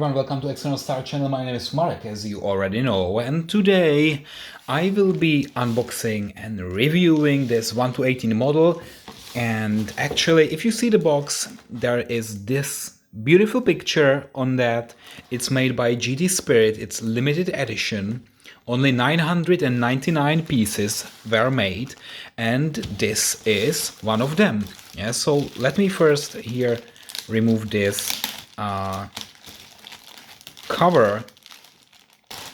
everyone, welcome to External Star channel. My name is Marek, as you already know, and today I will be unboxing and reviewing this 1-18 model. And actually, if you see the box, there is this beautiful picture on that. It's made by GTSpirit, it's limited edition. Only 999 pieces were made, and this is one of them. Yeah, so let me first here remove this cover.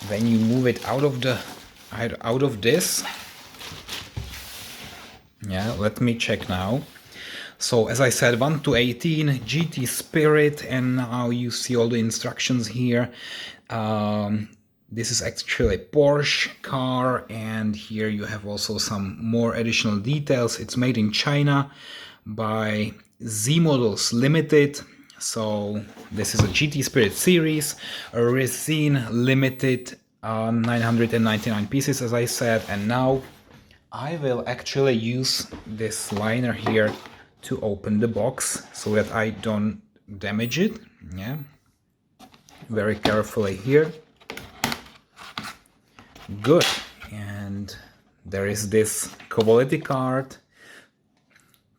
When you move it out of this, yeah, let me check now. So as I said, 1-18 GTSpirit, and now you see all the instructions here. This is actually a Porsche car, and here you have also some more additional details. It's made in China by Z Models Limited. So this is a GTSpirit series, a resin limited, 999 pieces, as I said. And now I will actually use this liner here to open the box so that I don't damage it. Yeah, very carefully here. Good. And there is this quality card,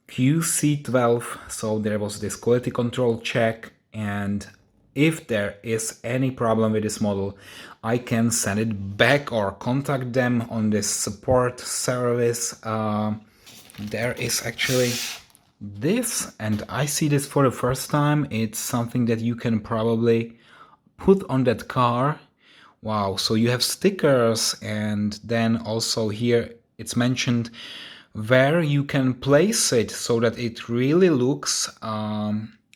QC12, so there was this quality control check, and if there is any problem with this model, I can send it back or contact them on this support service. There is actually this, and I see this for the first time. It's something that you can probably put on that car. Wow, so you have stickers, and then also here it's mentioned where you can place it so that it really looks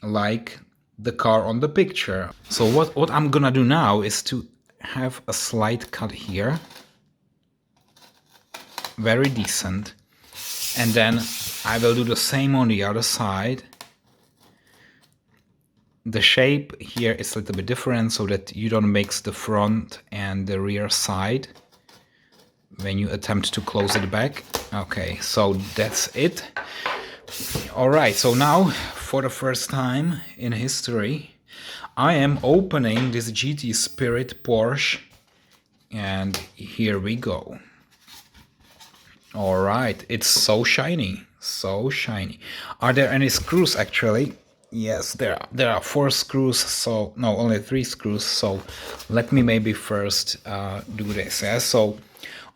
like the car on the picture. So what I'm gonna do now is to have a slight cut here, very decent, and then I will do the same on the other side. The shape here is a little bit different so that you don't mix the front and the rear side when you attempt to close it back. Okay, so that's it. Alright, so now for the first time in history, I am opening this GTSpirit Porsche, and here we go. Alright, it's so shiny, so shiny. Are there any screws actually? Yes, there are 4 screws, so no, only 3 screws. So let me maybe first do this. Yeah? So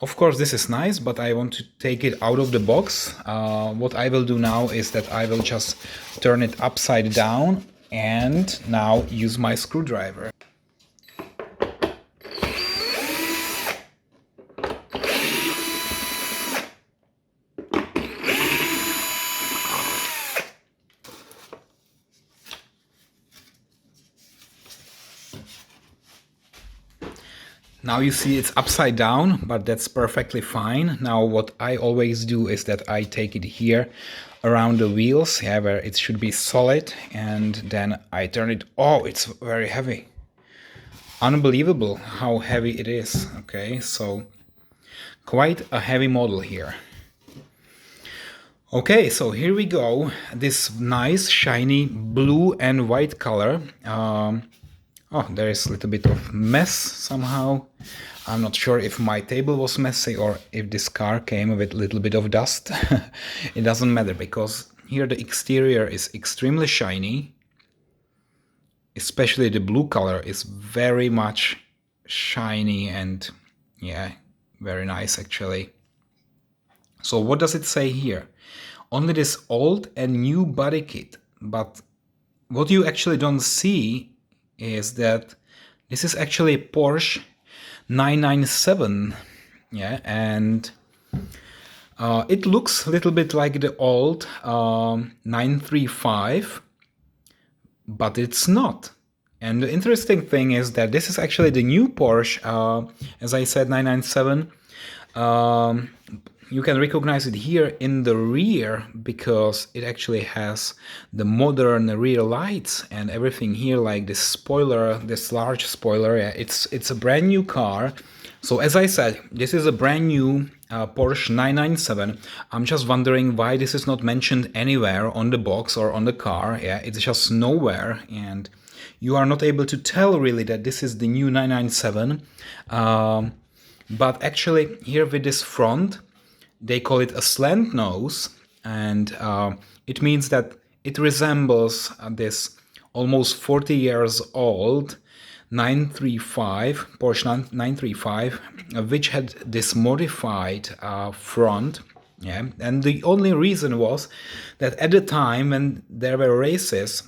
of course this is nice, but I want to take it out of the box. What I will do now is that I will just turn it upside down and now use my screwdriver. Now you see it's upside down, but that's perfectly fine. Now what I always do is that I take it here around the wheels, yeah, where it should be solid, and then I turn it. Oh, it's very heavy. Unbelievable how heavy it is. Okay, so quite a heavy model here. Okay, so here we go. This nice shiny blue and white color. Oh, there is a little bit of mess somehow. I'm not sure if my table was messy or if this car came with a little bit of dust. It doesn't matter, because here the exterior is extremely shiny. Especially the blue color is very much shiny and, yeah, very nice actually. So what does it say here? Only this old and new body kit. But what you actually don't see is that this is actually a Porsche 997, yeah, and it looks a little bit like the old 935, but it's not. And the interesting thing is that this is actually the new Porsche, as I said, 997. You can recognize it here in the rear because it actually has the modern rear lights and everything here, like this spoiler, this large spoiler. Yeah, it's a brand new car. So as I said, this is a brand new Porsche 997. I'm just wondering why this is not mentioned anywhere on the box or on the car. Yeah, it's just nowhere, and you are not able to tell really that this is the new 997. But actually, here with this front, they call it a slant nose, and it means that it resembles this almost 40 years old 935, Porsche 935, which had this modified front. Yeah, and the only reason was that at the time when there were races,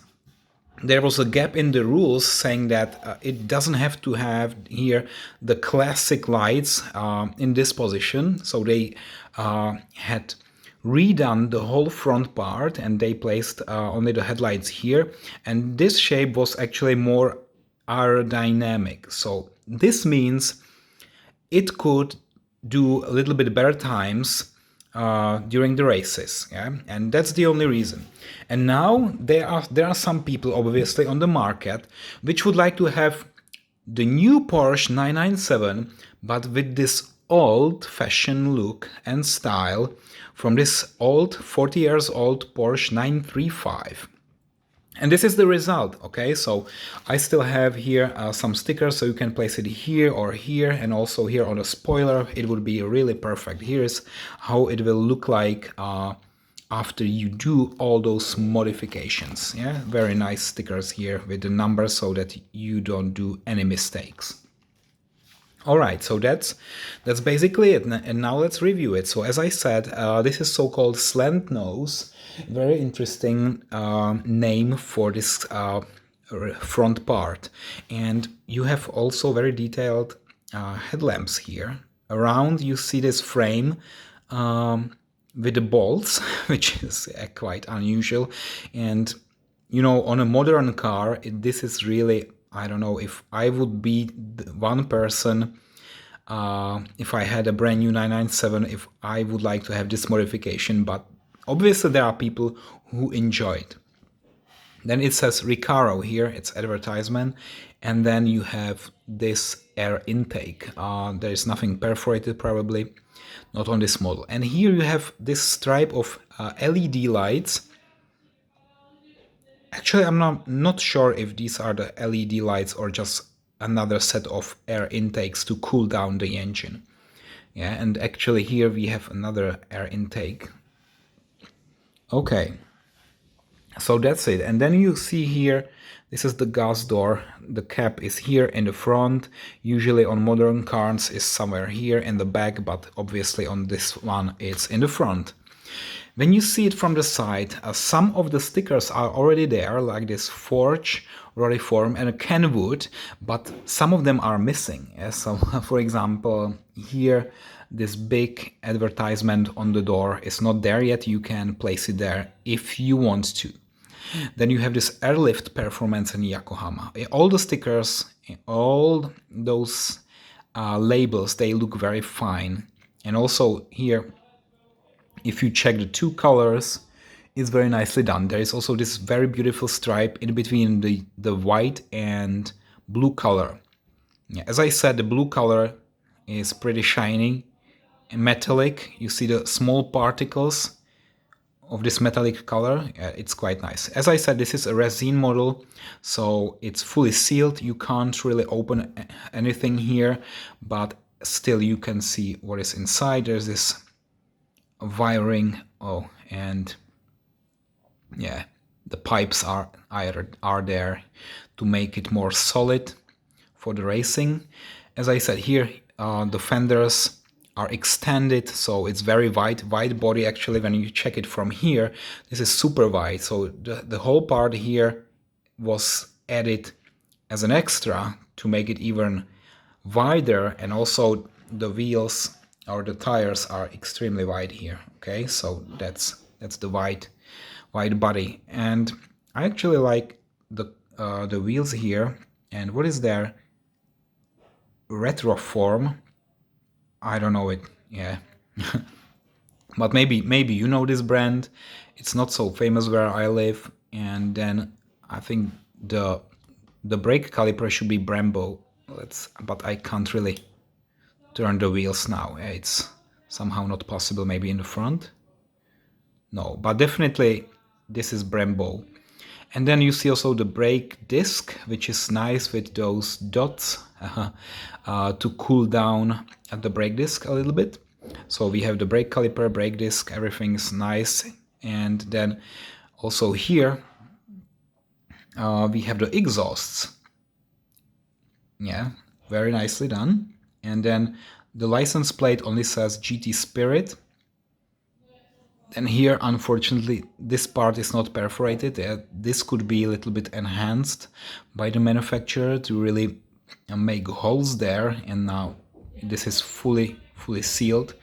there was a gap in the rules saying that it doesn't have to have here the classic lights in this position. So they had redone the whole front part, and they placed only the headlights here. And this shape was actually more aerodynamic. So this means it could do a little bit better times during the races, yeah, and that's the only reason. And now there are some people obviously on the market which would like to have the new Porsche 997, but with this old-fashioned look and style from this old 40 years old Porsche 935. And this is the result, okay? So I still have here some stickers, so you can place it here or here, and also here on the spoiler. It would be really perfect. Here's how it will look like after you do all those modifications. Yeah, very nice stickers here with the numbers so that you don't do any mistakes. All right, so that's basically it, and now let's review it. So as I said, this is so-called slant nose. Very interesting name for this front part. And you have also very detailed headlamps here. Around you see this frame with the bolts, which is quite unusual. And, you know, on a modern car, this is really, I don't know, if I would be one person, if I had a brand new 997, if I would like to have this modification, but obviously there are people who enjoy it. Then it says Recaro here, it's advertisement, and then you have this air intake. There is nothing perforated probably, not on this model. And here you have this stripe of LED lights. Actually, I'm not sure if these are the LED lights or just another set of air intakes to cool down the engine. Yeah, and actually here we have another air intake. Okay, so that's it. And then you see here, this is the gas door. The cap is here in the front. Usually on modern cars is somewhere here in the back, but obviously on this one it's in the front. When you see it from the side, some of the stickers are already there, like this Forge, Roriform and a Kenwood, but some of them are missing. Yeah? So, for example, here, this big advertisement on the door is not there yet. You can place it there if you want to. Then you have this airlift performance in Yokohama. All the stickers, all those labels, they look very fine. And also here, if you check the two colors, it's very nicely done. There is also this very beautiful stripe in between the white and blue color. Yeah, as I said, the blue color is pretty shiny and metallic. You see the small particles of this metallic color. Yeah, it's quite nice. As I said, this is a resin model, so it's fully sealed. You can't really open anything here, but still you can see what is inside. There's this wiring, and yeah, the pipes are there to make it more solid for the racing. As I said here, the fenders are extended, so it's very wide body. Actually, when you check it from here, this is super wide, so the whole part here was added as an extra to make it even wider, and also the wheels or the tires are extremely wide here. Okay, so that's the wide body, and I actually like the wheels here. And what is there? Retroform. I don't know it. Yeah, but maybe you know this brand. It's not so famous where I live. And then I think the brake caliper should be Brembo. But I can't really turn the wheels now. It's Somehow not possible, maybe in the front. No, but definitely this is Brembo. And then you see also the brake disc, which is nice with those dots to cool down at the brake disc a little bit. So we have the brake caliper, brake disc, everything is nice. And then also here we have the exhausts. Yeah, very nicely done. And then the license plate only says GTSpirit. And here, unfortunately, this part is not perforated. This could be a little bit enhanced by the manufacturer to really make holes there. And now this is fully sealed.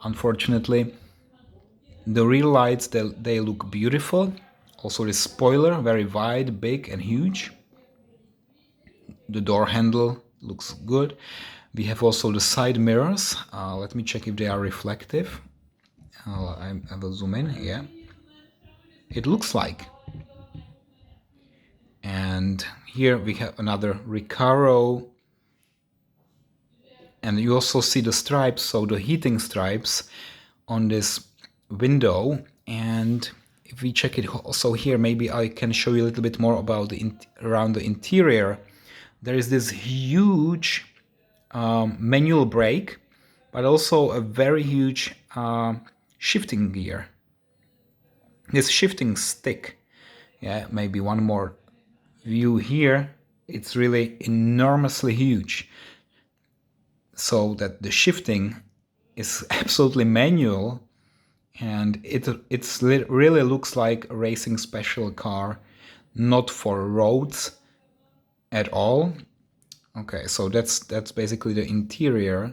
Unfortunately, the rear lights, they look beautiful. Also the spoiler, very wide, big and huge. The door handle looks good. We have also the side mirrors. Let me check if they are reflective. I will zoom in, yeah. It looks like. And here we have another Recaro. And you also see the stripes, so the heating stripes on this window. And if we check it also here, maybe I can show you a little bit more about around the interior. There is this huge manual brake, but also a very huge shifting gear. This shifting stick, yeah, maybe one more view here. It's really enormously huge, so that the shifting is absolutely manual, and it really looks like a racing special car, not for roads at all. Okay, so that's basically the interior.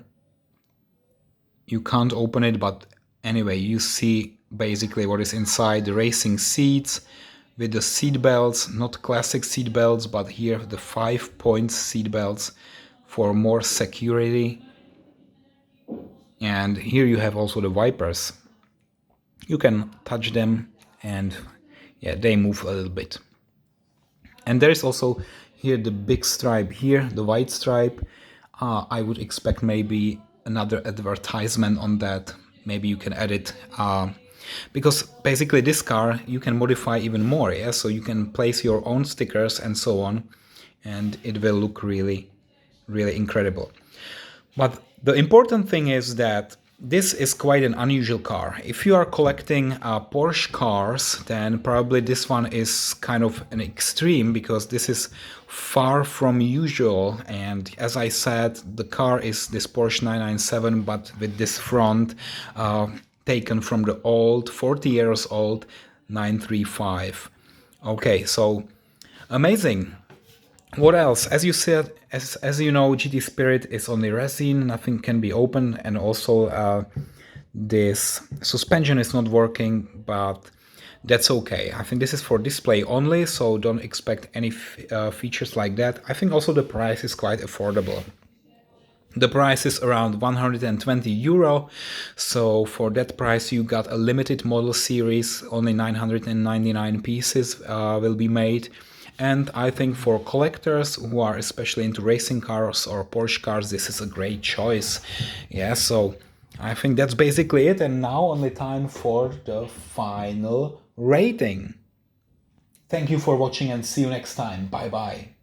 You can't open it, but anyway, you see basically what is inside. The racing seats with the seat belts, not classic seat belts, but here the 5-point seat belts for more security. And here you have also the wipers. You can touch them and yeah, they move a little bit. And there is also here the big stripe here, the white stripe. I would expect maybe another advertisement on that. Maybe you can add it because basically this car you can modify even more, yeah. So you can place your own stickers and so on, and it will look really, really incredible. But the important thing is that this is quite an unusual car. If you are collecting Porsche cars, then probably this one is kind of an extreme, because this is far from usual. And as I said, the car is this Porsche 997, but with this front taken from the old, 40 years old 935. Okay, so amazing. What else? As you said, as you know, GTSpirit is only resin, nothing can be opened, and also this suspension is not working, but that's okay. I think this is for display only, so don't expect any features like that. I think also the price is quite affordable. The price is around 120 euro, so for that price you got a limited model series, only 999 pieces will be made. And I think for collectors who are especially into racing cars or Porsche cars, this is a great choice. Yeah, so I think that's basically it, and now only time for the final rating. Thank you for watching and see you next time. Bye bye.